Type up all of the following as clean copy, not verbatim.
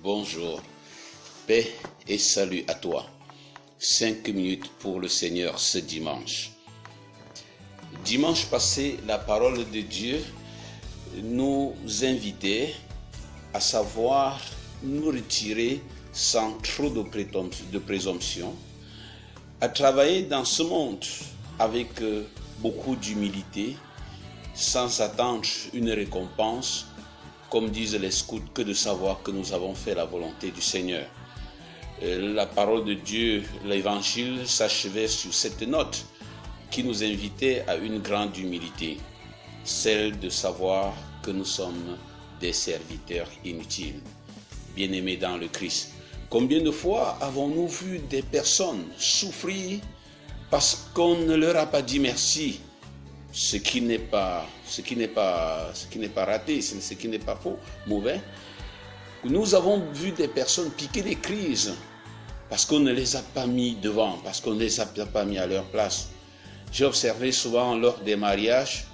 Bonjour, paix et salut à toi. 5 minutes pour le Seigneur ce dimanche. Dimanche passé, la parole de Dieu nous invitait à savoir nous retirer sans trop de présomption, à travailler dans ce monde avec beaucoup d'humilité, sans attendre une récompense, comme disent les scouts, que de savoir que nous avons fait la volonté du Seigneur. La parole de Dieu, l'évangile, s'achevait sur cette note qui nous invitait à une grande humilité, celle de savoir que nous sommes des serviteurs inutiles, bien-aimés dans le Christ. Combien de fois avons-nous vu des personnes souffrir parce qu'on ne leur a pas dit merci, ce qui n'est pas raté, ce qui n'est pas faux, mauvais. Nous avons vu des personnes piquer des crises parce qu'on ne les a pas mis devant, parce qu'on ne les a pas mis à leur place. J'ai observé souvent lors des mariages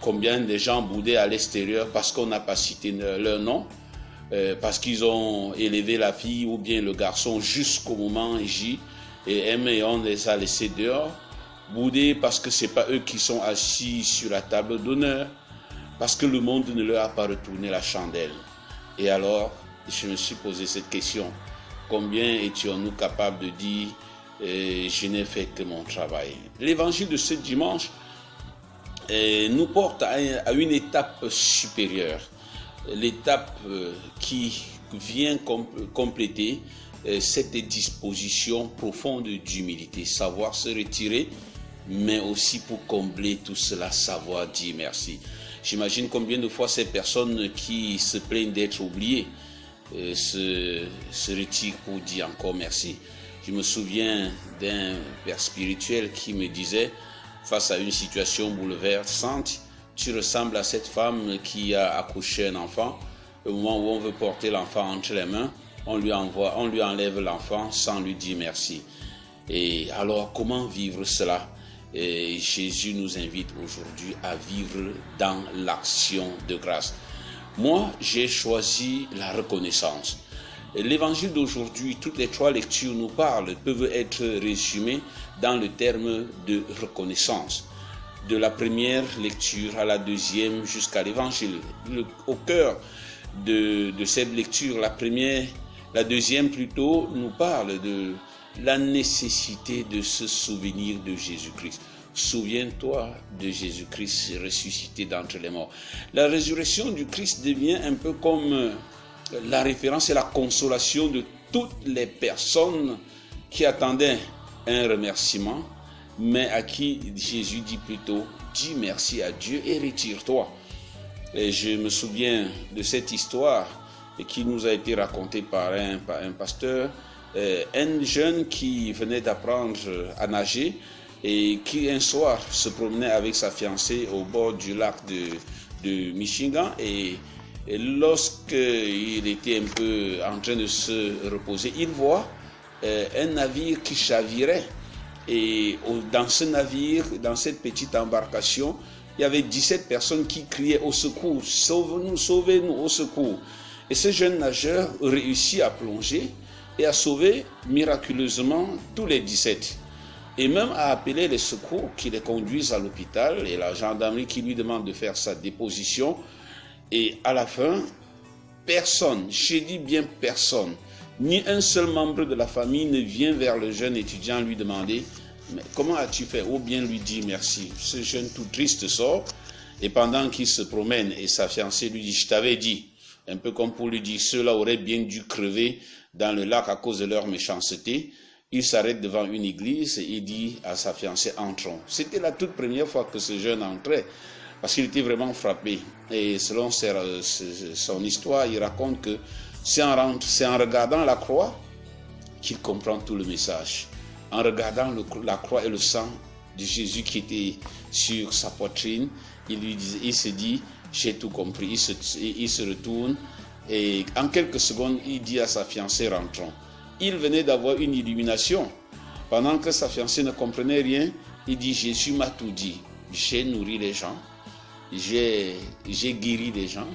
combien de gens boudaient à l'extérieur parce qu'on n'a pas cité leur nom, parce qu'ils ont élevé la fille ou bien le garçon jusqu'au moment J et on les a laissés dehors. Boudés parce que ce n'est pas eux qui sont assis sur la table d'honneur, parce que le monde ne leur a pas retourné la chandelle. Et alors, je me suis posé cette question. Combien étions-nous capables de dire je n'ai fait que mon travail? L'évangile de ce dimanche nous porte à une étape supérieure. L'étape qui vient compléter cette disposition profonde d'humilité. Savoir se retirer, mais aussi pour combler tout cela, savoir dire merci. J'imagine combien de fois ces personnes qui se plaignent d'être oubliées se retirent pour dire encore merci. Je me souviens d'un père spirituel qui me disait, face à une situation bouleversante, tu ressembles à cette femme qui a accouché un enfant. Au moment où on veut porter l'enfant entre les mains, on lui enlève l'enfant sans lui dire merci. Et alors, comment vivre cela? Et Jésus nous invite aujourd'hui à vivre dans l'action de grâce. Moi, j'ai choisi la reconnaissance. L'évangile d'aujourd'hui, toutes les 3 lectures nous parlent, peuvent être résumées dans le terme de reconnaissance. De la première lecture à la deuxième jusqu'à l'évangile. Au cœur de cette lecture, la deuxième plutôt, nous parle de la nécessité de se souvenir de Jésus-Christ. Souviens-toi de Jésus-Christ ressuscité d'entre les morts. La résurrection du Christ devient un peu comme la référence et la consolation de toutes les personnes qui attendaient un remerciement, mais à qui Jésus dit plutôt, dis merci à Dieu et retire-toi. Et je me souviens de cette histoire qui nous a été racontée par un pasteur, un jeune qui venait d'apprendre à nager et qui un soir se promenait avec sa fiancée au bord du lac de Michigan et lorsqu'il était un peu en train de se reposer, il voit un navire qui chavirait. Et dans ce navire, dans cette petite embarcation, il y avait 17 personnes qui criaient au secours, sauve-nous, sauvez-nous, au secours. Et ce jeune nageur réussit à plonger et à sauver miraculeusement tous les 17. Et même à appeler les secours qui les conduisent à l'hôpital et la gendarmerie qui lui demande de faire sa déposition. Et à la fin, personne, je dis bien personne, ni un seul membre de la famille ne vient vers le jeune étudiant lui demander mais comment as-tu fait ou bien lui dire merci. Ce jeune tout triste sort et pendant qu'il se promène et sa fiancée lui dit je t'avais dit, un peu comme pour lui dire ceux-là auraient bien dû crever dans le lac à cause de leur méchanceté. Il s'arrête devant une église et il dit à sa fiancée entrons. C'était la toute première fois que ce jeune entrait parce qu'il était vraiment frappé et selon son histoire il raconte que c'est en regardant la croix qu'il comprend tout le message. En regardant la croix et le sang de Jésus qui était sur sa poitrine, il se dit, j'ai tout compris. Il se retourne et en quelques secondes, il dit à sa fiancée, rentrons. Il venait d'avoir une illumination. Pendant que sa fiancée ne comprenait rien, il dit, Jésus m'a tout dit. J'ai nourri les gens, j'ai guéri des gens,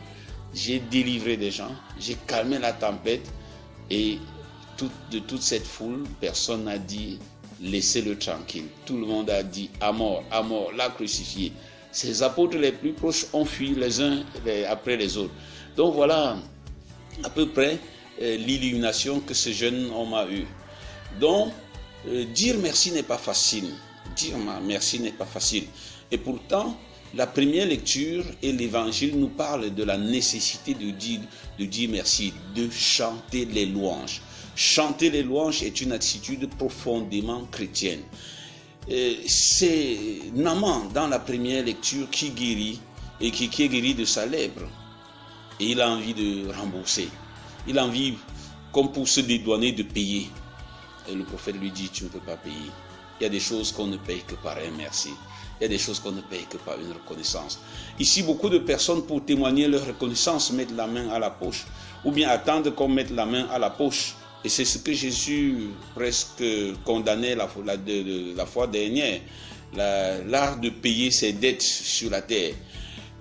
j'ai délivré des gens, j'ai calmé la tempête. Et de toute cette foule, personne n'a dit laissez-le tranquille. Tout le monde a dit à mort, l'a crucifié. Ses apôtres les plus proches ont fui les uns après les autres. Donc voilà à peu près l'illumination que ce jeune homme a eue. Donc dire merci n'est pas facile. Dire merci n'est pas facile. Et pourtant, la première lecture et l'évangile nous parlent de la nécessité de dire merci, de chanter les louanges. Chanter les louanges est une attitude profondément chrétienne. C'est Naaman, dans la première lecture, qui guérit et qui est guéri de sa lèpre. Et il a envie de rembourser. Il a envie, comme pour se dédouaner, de payer. Et le prophète lui dit, tu ne peux pas payer. Il y a des choses qu'on ne paye que par un merci. Il y a des choses qu'on ne paye que par une reconnaissance. Ici, beaucoup de personnes, pour témoigner leur reconnaissance, mettent la main à la poche. Ou bien attendent qu'on mette la main à la poche. Et c'est ce que Jésus presque condamnait la fois dernière. L'art de payer ses dettes sur la terre.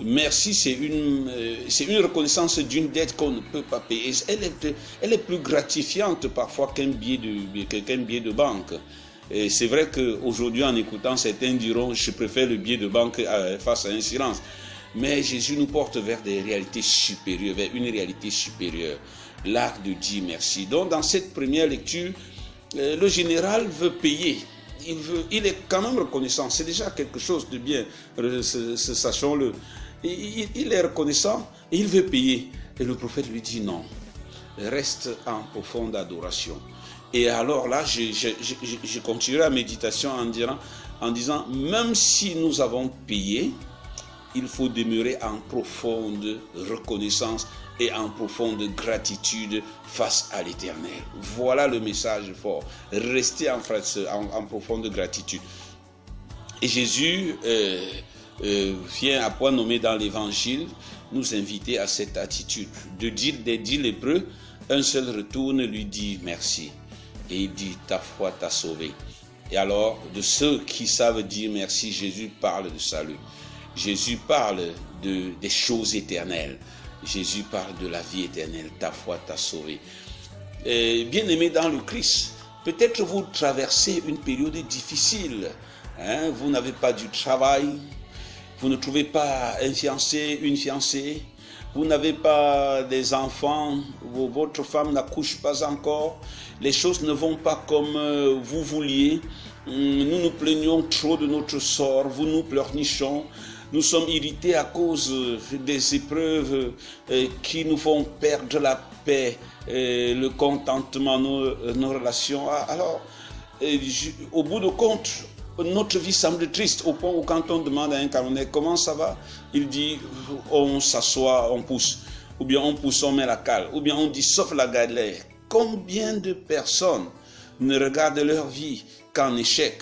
Merci, c'est une reconnaissance d'une dette qu'on ne peut pas payer. Elle est plus gratifiante parfois qu'un billet de banque. Et c'est vrai qu'aujourd'hui, en écoutant, certains diront, je préfère le billet de banque face à un silence. Mais Jésus nous porte vers des réalités supérieures, vers une réalité supérieure. L'art de dire merci. Donc, dans cette première lecture, le général veut payer. Il est quand même reconnaissant. C'est déjà quelque chose de bien, sachons-le. Il est reconnaissant et il veut payer. Et le prophète lui dit non. Reste en profonde adoration. Et alors là, je continuerai la méditation en disant, même si nous avons payé, il faut demeurer en profonde reconnaissance et en profonde gratitude face à l'Éternel. Voilà le message fort. Restez en profonde gratitude. Et Jésus vient à point nommé dans l'Évangile nous inviter à cette attitude de dire des 10 lépreux, un seul retourne lui dit merci. Et il dit, ta foi t'a sauvé. Et alors, de ceux qui savent dire merci, Jésus parle de salut. Jésus parle des choses éternelles. Jésus parle de la vie éternelle. Ta foi t'a sauvé. Bien-aimés dans le Christ, peut-être vous traversez une période difficile. Vous n'avez pas du travail. Vous ne trouvez pas un fiancé, une fiancée. Vous n'avez pas des enfants, votre femme n'accouche pas encore, les choses ne vont pas comme vous vouliez, nous nous plaignons trop de notre sort, vous nous pleurnichons, nous sommes irrités à cause des épreuves qui nous font perdre la paix, le contentement, nos relations. Alors, au bout de compte, notre vie semble triste au point où quand on demande à un Camerounais comment ça va, il dit on s'assoit, on pousse, ou bien on pousse, on met la cale, ou bien on dit sauf la galère. Combien de personnes ne regardent leur vie qu'en échec?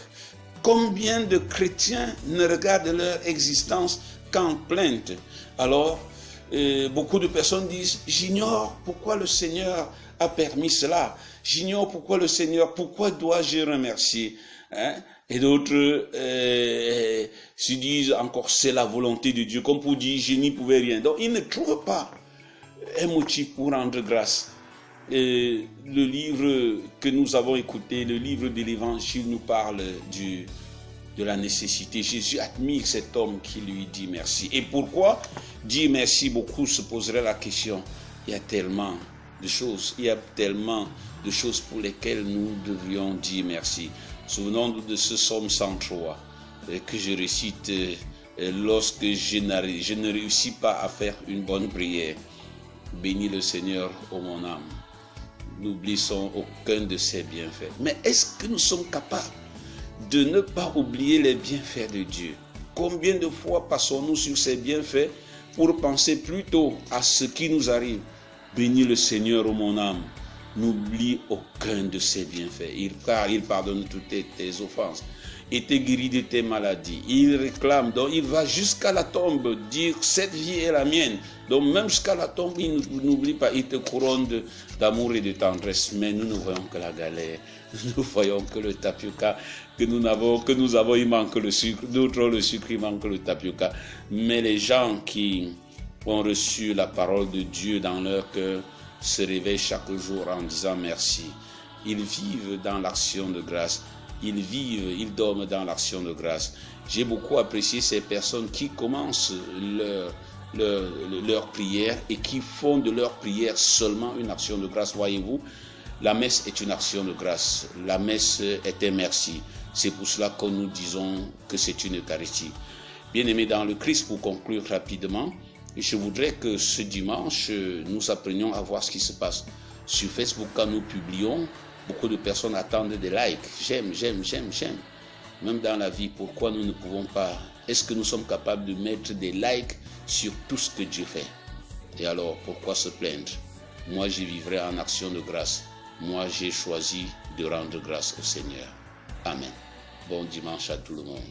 Combien de chrétiens ne regardent leur existence qu'en plainte? Alors, beaucoup de personnes disent j'ignore pourquoi le Seigneur a permis cela, j'ignore pourquoi le Seigneur, pourquoi dois-je remercier? Et d'autres se disent encore c'est la volonté de Dieu, comme pour dire je n'y pouvais rien. Donc ils ne trouvent pas un motif pour rendre grâce. Et le livre que nous avons écouté, le livre de l'Évangile nous parle de la nécessité. Jésus admire cet homme qui lui dit merci. Et pourquoi dire merci? Beaucoup se poseraient la question. Il y a tellement de choses, pour lesquelles nous devrions dire merci. Souvenons-nous de ce psaume 103 que je récite lorsque je ne réussis pas à faire une bonne prière. Bénis le Seigneur, ô mon âme. N'oublions aucun de ses bienfaits. Mais est-ce que nous sommes capables de ne pas oublier les bienfaits de Dieu? Combien de fois passons-nous sur ces bienfaits pour penser plutôt à ce qui nous arrive? Bénis le Seigneur, ô mon âme. N'oublie aucun de ses bienfaits. Il pardonne toutes tes offenses et te guérit de tes maladies. Il réclame, donc il va jusqu'à la tombe dire cette vie est la mienne. Donc même jusqu'à la tombe, il n'oublie pas, il te couronne d'amour et de tendresse. Mais nous ne voyons que la galère. Nous voyons que le tapioca que nous avons, il manque le sucre. D'autres ont le sucre, il manque le tapioca. Mais les gens qui ont reçu la parole de Dieu dans leur cœur, se réveillent chaque jour en disant merci. Ils vivent dans l'action de grâce. Ils dorment dans l'action de grâce. J'ai beaucoup apprécié ces personnes qui commencent leur prière et qui font de leur prière seulement une action de grâce. Voyez-vous, la messe est une action de grâce. La messe est un merci. C'est pour cela que nous disons que c'est une Eucharistie. Bien-aimés dans le Christ, pour conclure rapidement, je voudrais que ce dimanche, nous apprenions à voir ce qui se passe. Sur Facebook, quand nous publions, beaucoup de personnes attendent des likes. J'aime. Même dans la vie, pourquoi nous ne pouvons pas? Est-ce que nous sommes capables de mettre des likes sur tout ce que Dieu fait? Et alors, pourquoi se plaindre? Moi, je vivrai en action de grâce. Moi, j'ai choisi de rendre grâce au Seigneur. Amen. Bon dimanche à tout le monde.